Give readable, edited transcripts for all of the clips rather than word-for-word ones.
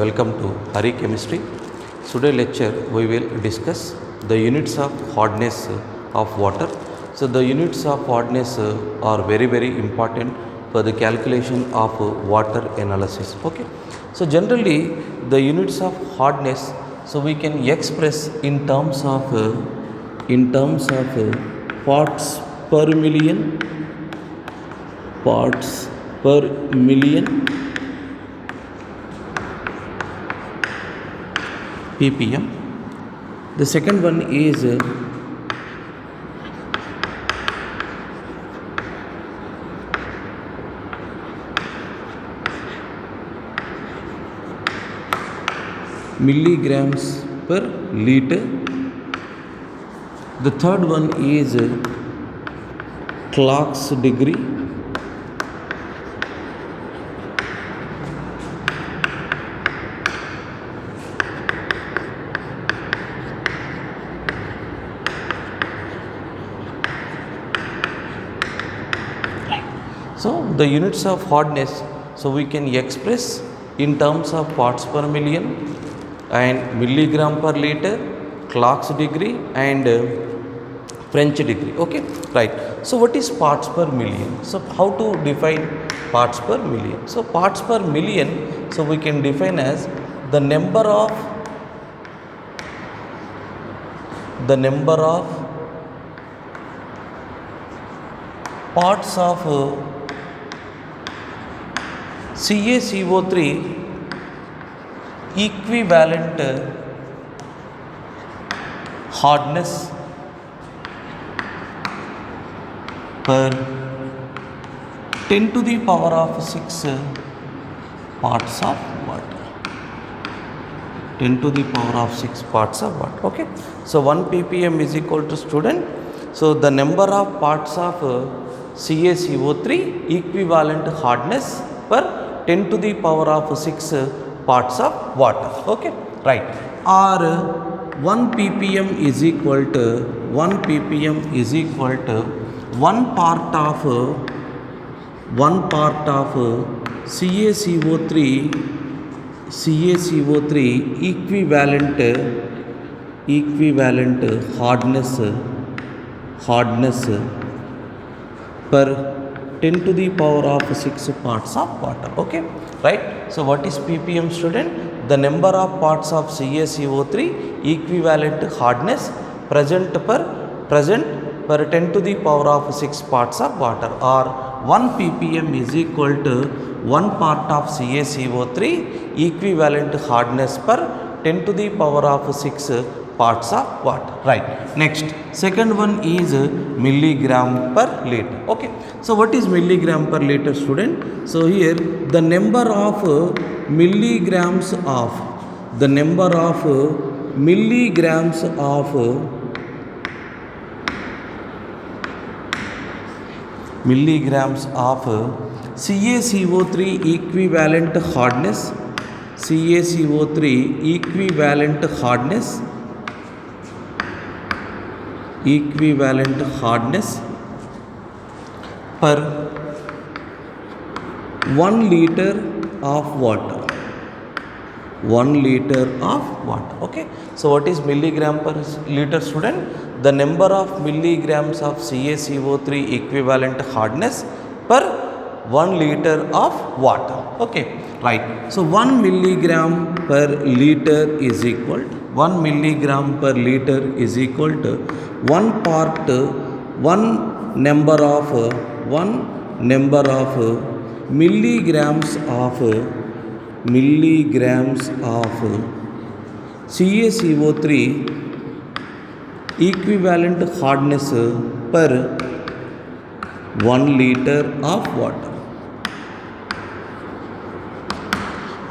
welcome to Hari Chemistry. Today lecture we will discuss the units of hardness of water. So the units of hardness are very important for the calculation of water analysis. Okay. So generally the units of hardness, so we can express in terms of parts per million, parts per million ppm. The second one is milligrams per liter. The third one is Clark's degree. So the units of hardness, so we can express in terms of parts per million and milligram per liter, Clark's degree and French degree. Okay, right. So what is parts per million? So how to define parts per million? So parts per million, so we can define as the number of parts of CaCO3 equivalent hardness per 10 to the power of 6 parts of water. 10 to the power of 6 parts of water. Okay. So 1 ppm is equal to, student, so the number of parts of CaCO3 equivalent hardness per 10 to the power of 6 parts of water. Okay, right. Or 1 ppm is equal to 1 part of CaCO3 equivalent hardness per 10 to the power of 6 parts of water. Okay, right. So what is ppm, student? The number of parts of CaCO3 equivalent hardness present per 10 to the power of 6 parts of water, or 1 ppm is equal to 1 part of CaCO3 equivalent hardness per 10 to the power of 6 parts of water. Right. Next, second one is milligram per liter. Okay. So what is milligram per liter, student? So here the number of milligrams of CaCO3 equivalent hardness per 1 liter of water. 1 liter of water. Okay. So what is milligram per liter, student? The number of milligrams of CaCO3 equivalent hardness per 1 liter of water. Okay, right. So 1 milligram per liter is equal to 1 milligram per liter is equal to 1 part 1 number of milligrams of CaCO3 equivalent hardness per 1 liter of water.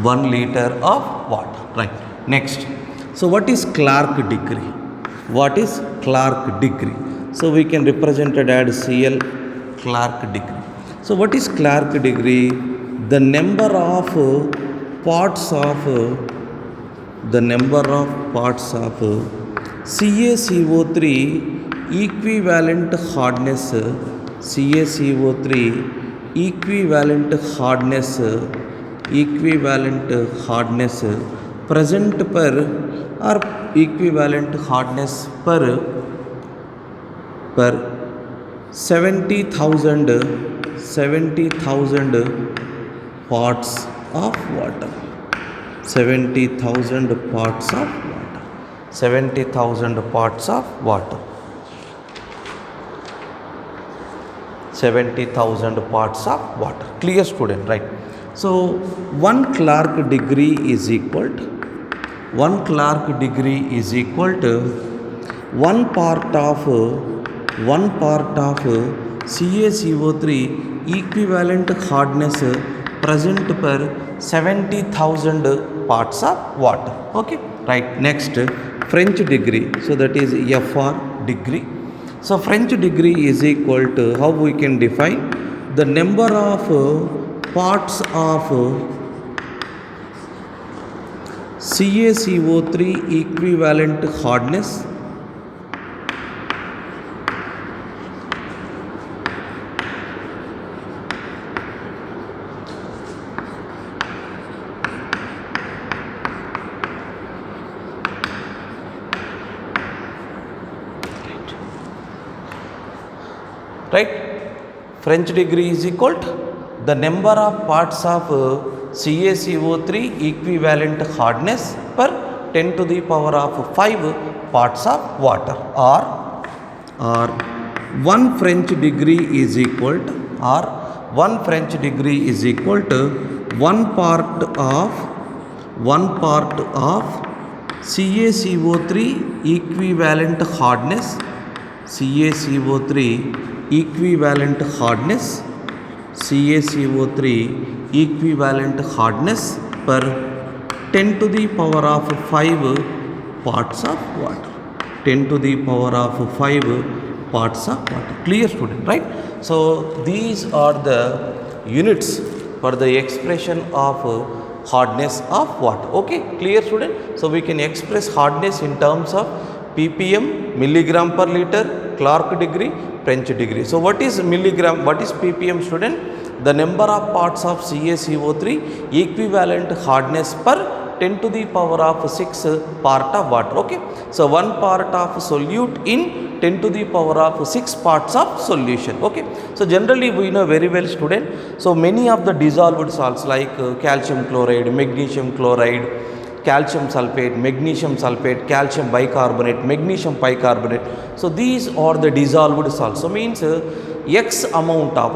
1 liter of water. Right. Next. So what is Clark degree? What is Clark degree? So we can represent it as Cl Clark degree. So what is Clark degree? The number of parts of CaCO3 equivalent hardness equivalent hardness present per or equivalent hardness per 70,000 parts of water. 70,000 parts of water. 70,000 parts of water. 70,000 parts of water. Clear, student, right? So 1 Clark degree is equal to 1 Clark degree is equal to 1 part of CaCO3 equivalent hardness present per 70,000 parts of water. Okay, right. Next, French degree. So that is FR degree. So French degree is equal to, how we can define, the number of parts of CaCO3 equivalent hardness right. French degree is equal to the number of parts of CaCO3 equivalent hardness per 10 to the power of 5 parts of water, or 1 French degree is equal to, or 1 French degree is equal to 1 part of CaCO3 equivalent hardness, CaCO3 equivalent hardness, CaCO3 equivalent hardness per 10 to the power of 5 parts of water. 10 to the power of 5 parts of water. Clear, student, right? So these are the units for the expression of hardness of water. Okay, clear, student? So we can express hardness in terms of ppm, milligram per liter, Clark degree, French degree. So what is milligram, what is ppm, student? The number of parts of CaCO3 equivalent hardness per 10 to the power of 6 part of water. Okay, so 1 part of solute in 10 to the power of 6 parts of solution. Okay, so generally we know very well, student. So many of the dissolved salts like calcium chloride, magnesium chloride, calcium sulfate, magnesium sulfate, calcium bicarbonate, magnesium bicarbonate. So these are the dissolved salts. So means X amount of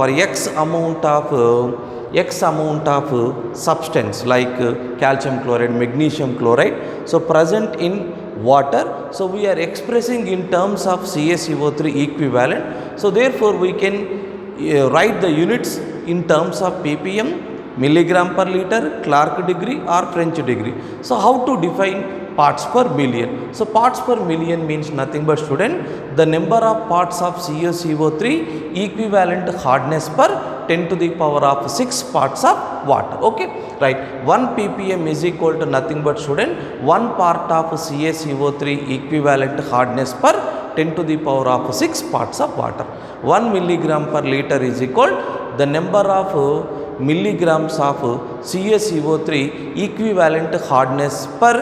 substance like calcium chloride, magnesium chloride, so present in water. So we are expressing in terms of CaCO3 equivalent. So therefore we can write the units in terms of ppm, milligram per liter, Clark degree or French degree. So how to define parts per million? So parts per million means nothing but, student, the number of parts of CaCO3 equivalent hardness per 10 to the power of 6 parts of water. Okay, right. 1 ppm is equal to nothing but, student, 1 part of CaCO3 equivalent hardness per 10 to the power of 6 parts of water. 1 milligram per liter is equal the number of milligrams of CaCO3 equivalent hardness per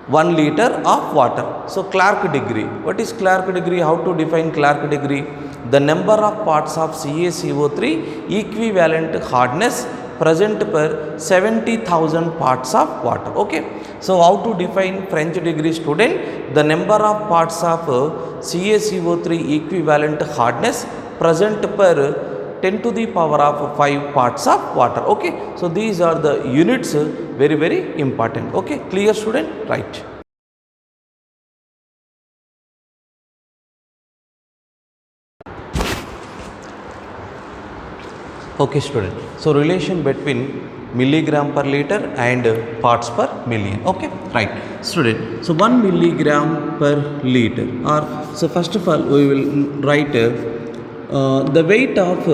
1 liter of water. So Clark degree, what is Clark degree? How to define Clark degree? The number of parts of CaCO3 equivalent hardness present per 70,000 parts of water. Okay, so how to define French degree, student? The number of parts of CaCO3 equivalent hardness present per 10 to the power of 5 parts of water. Okay, so these are the units, very important. Okay, clear, student, right? Okay, student, so relation between milligram per liter and parts per million. Okay, right, student. So 1 milligram per liter, or so first of all we will write the weight of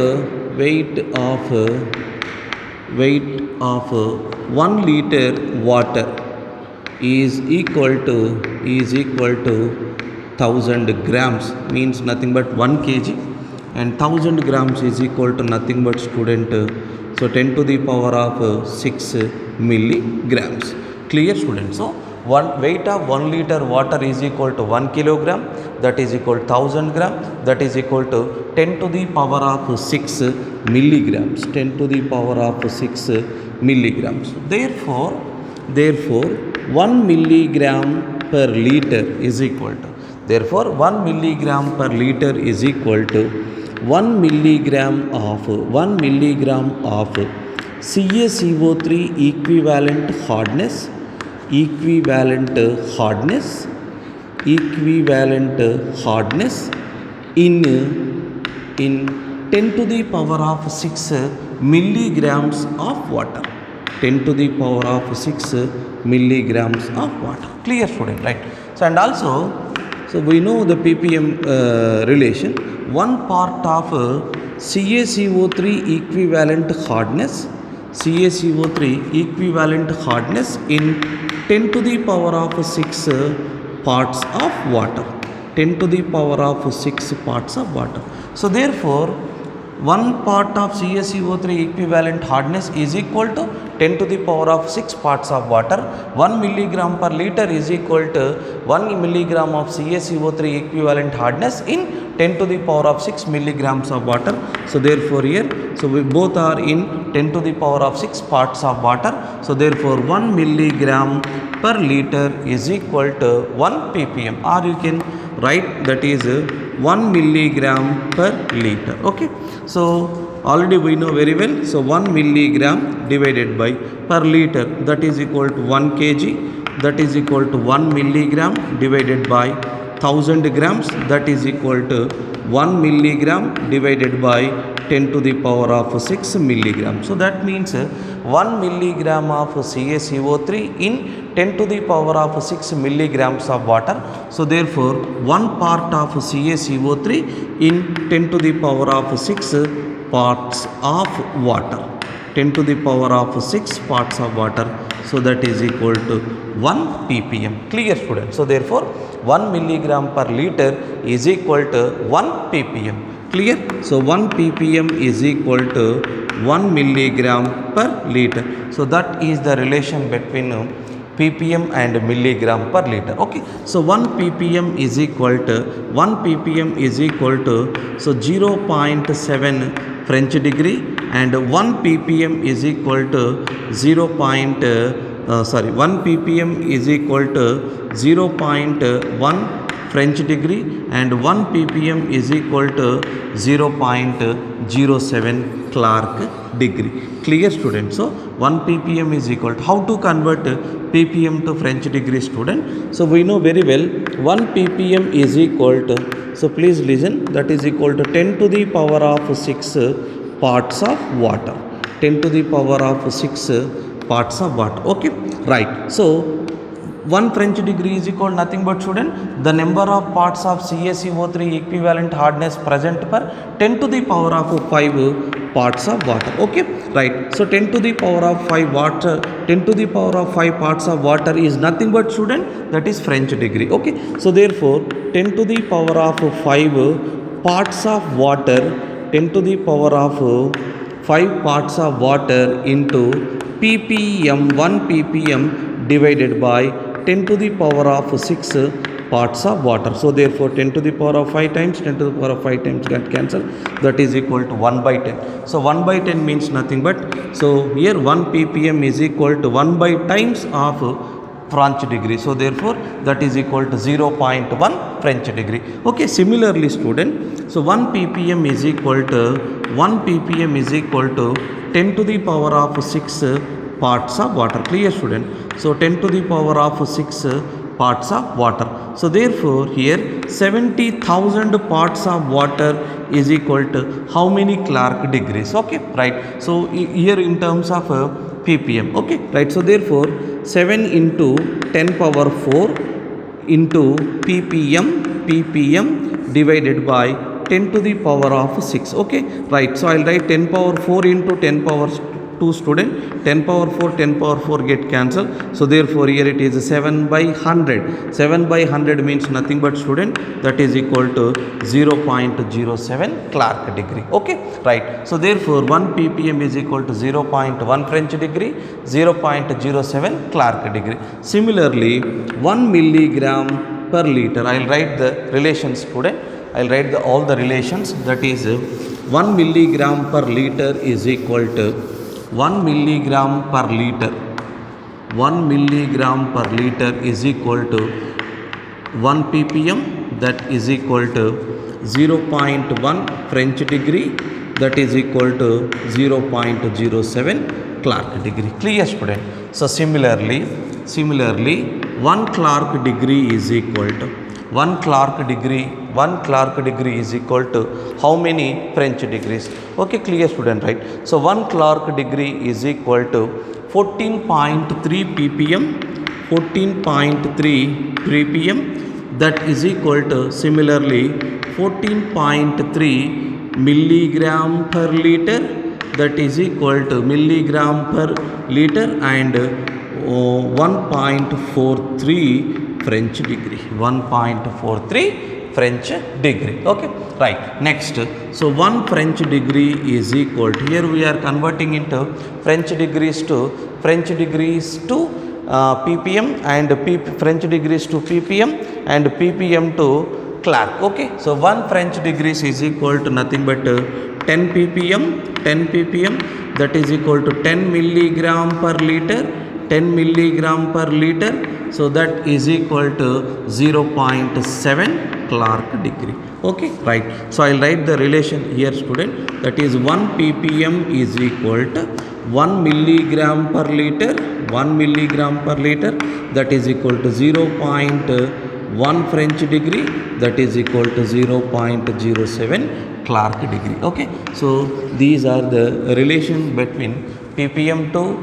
1 liter water is equal to 1000 grams, means nothing but 1 kg, and 1000 grams is equal to nothing but, student, so So 10 to the power of 6 milligrams. Clear, students? So one weight of 1 liter water is equal to 1 kilogram, that is equal to 1000 gram, that is equal to 10 to the power of 6 milligrams. 10 to the power of 6 milligrams. Therefore 1 milligram per liter is equal to, therefore 1 milligram per liter is equal to 1 milligram of CaCO3 equivalent hardness in 10 to the power of 6 milligrams of water. 10 to the power of 6 milligrams of water. Clear, student, right? So and also, so we know the ppm relation. One part of CaCO3 equivalent hardness in 10 to the power of 6 parts of water. 10 to the power of 6 parts of water. So therefore, 1 part of CaCO3 equivalent hardness is equal to 10 to the power of 6 parts of water. 1 milligram per liter is equal to 1 milligram of CaCO3 equivalent hardness in 10 to the power of 6 milligrams of water. So therefore here, so we both are in 10 to the power of 6 parts of water. So therefore 1 milligram per liter is equal to 1 ppm, or you can write that is 1 milligram per liter. Okay, so already we know very well. So 1 milligram divided by per liter, that is equal to 1 kg, that is equal to 1 milligram divided by 1000 grams, that is equal to 1 milligram divided by 10 to the power of 6 milligram. So that means 1 milligram of CaCO3 in 10 to the power of 6 milligrams of water. So therefore 1 part of CaCO3 in 10 to the power of 6 parts of water. 10 to the power of 6 parts of water. So that is equal to 1 ppm. Clear, students? So therefore 1 milligram per liter is equal to 1 ppm. Clear? So 1 ppm is equal to 1 milligram per liter. So that is the relation between ppm and milligram per liter. Okay, so 1 ppm is equal to 0.7 French degree, and 1 ppm is equal to 1 ppm is equal to 0.1 French degree, and 1 ppm is equal to 0.07 Clark degree. Clear, student? So 1 ppm is equal to, how to convert ppm to French degree, student? So we know very well 1 ppm is equal to, so please listen, that is equal to 10 to the power of 6 parts of water. 10 to the power of 6 parts of water. Okay, right. So 1 French degree is equal to nothing but, student, the number of parts of CaCO3 equivalent hardness present per 10 to the power of 5 parts of water. Okay, right. So 10 to the power of 5 water, 10 to the power of 5 parts of water is nothing but, student, that is French degree. Okay, so therefore 10 to the power of 5 parts of water, 10 to the power of 5 parts of water into ppm, 1 ppm divided by 10 to the power of 6 parts of water. So therefore 10 to the power of 5 times 10 to the power of 5 times get cancelled, that is equal to 1 by 10. So 1 by 10 means nothing but, so here 1 ppm is equal to 1 by times of French degree. So therefore that is equal to 0.1 French degree. Okay, similarly, student, so 1 ppm is equal to 10 to the power of 6 parts of water. Clear, student? So 10 to the power of 6 parts of water. So therefore here 70,000 parts of water is equal to how many Clark degrees? Okay, right. So here in terms of ppm. Okay, right. So therefore 7 into 10 power 4 into ppm divided by 10 to the power of 6. Okay, right. So I'll write 10 power 4 into 10 power 2 student, 10 power 4, 10 power 4 get cancelled. So therefore here it is 7 by 100. 7 by 100 means nothing but student, that is equal to 0.07 Clark degree. Okay, right. So therefore 1 ppm is equal to 0.1 French degree, 0.07 Clark degree. Similarly 1 milligram per liter, I will write the relations student. I will write all the relations, that is 1 milligram per liter is equal to 1 milligram per liter. 1 milligram per liter is equal to 1 ppm, that is equal to 0.1 French degree, that is equal to 0.07 Clark degree. Clear student? So similarly 1 Clark degree is equal to 1 Clark degree is equal to how many French degrees? Okay, clear student, right? So 1 Clark degree is equal to 14.3 ppm, 14.3 ppm, that is equal to similarly 14.3 milligram per liter, that is equal to milligram per liter, and 1.43 French degree, 1.43 French degree. Okay, right. Next, so 1 French degree is equal to, here we are converting into French degrees to ppm, and French degrees to ppm, and ppm to Clark. Okay, so 1 French degrees is equal to nothing but 10 ppm, that is equal to 10 milligram per liter, 10 milligram per liter, so that is equal to 0.7 Clark degree. Okay, right. So I will write the relation here student, that is 1 ppm is equal to 1 milligram per liter, 1 milligram per liter, that is equal to 0.1 French degree, that is equal to 0.07 Clark degree. Okay, so these are the relation between ppm to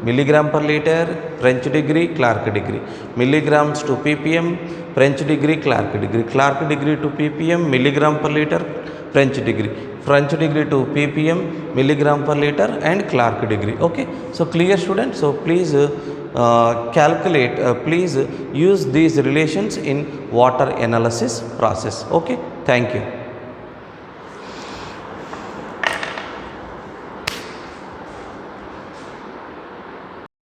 milligram per liter, French degree, Clark degree, milligrams to ppm, French degree, Clark degree, Clark degree to ppm, milligram per liter, French degree to ppm, milligram per liter, and Clark degree. Okay, so clear students? So please calculate, please use these relations in water analysis process. Okay, thank you.